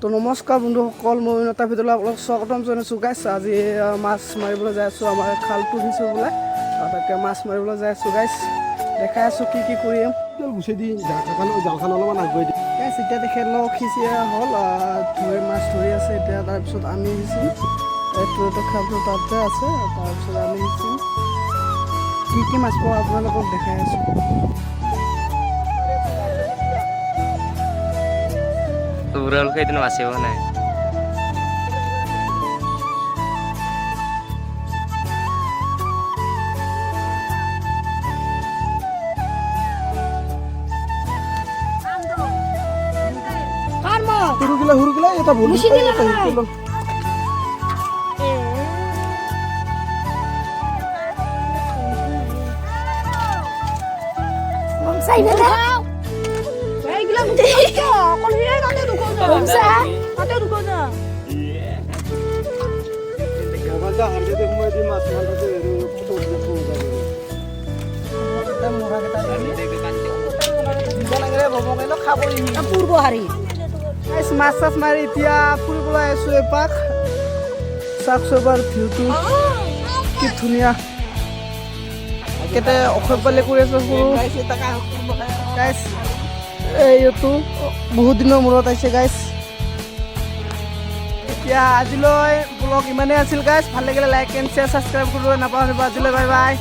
তো নমস্কাৰ বন্ধুসকল, মই এটা ভিডিঅ'লৈ আপোনালোক স্বাগতম জনাইছোঁ গাইছ। আজি মাছ মাৰিবলৈ যাই আছোঁ, আমাৰ খালটো দিছোঁ বোলে, তাকে মাছ মাৰিবলৈ যাই আছোঁ গাইছ। দেখাই আছোঁ কি কি কৰিম। গুচি দি জালখন অলপমান আগুৱাই দি গাইছ। এতিয়া তেখেতলোক সিঁচিয়া হ'ল, মাছ ধৰি আছে এতিয়া। তাৰপিছত আমি সিঁচিম, এইটো খালটো তাতে আছে। তাৰপিছত আমি সিঁচিম, কি মাছ পাওঁ আপোনালোকক দেখাই আছোঁ। Tural kayak itu masih mana? Huru gila ya tak boleh. Saya dah tahu. Saya gila mesti. Kalau dia nanti tu kau dah. Bisa. Nanti tu kau dah. Gagal hari itu cuma di mas hari itu foto foto dah. Kita murah kita ini. Jika lagi bawa kelo khabar ini. Purbo hari. Guys, mass mari dia purbo es epak. Saksobar view ki dunia. Kita okhbale kuri aso guys. এইটো বহুত দিনৰ মূৰত আহিছে গাইছ। এতিয়া আজিলৈ blog ইমানেই আছিল গাইছ। ভাল লাগিলে লাইক এণ্ড শ্বেয়াৰ ছাবস্ক্ৰাইব কৰিব নাপাহৰিব। আজিলৈ বাই বাই।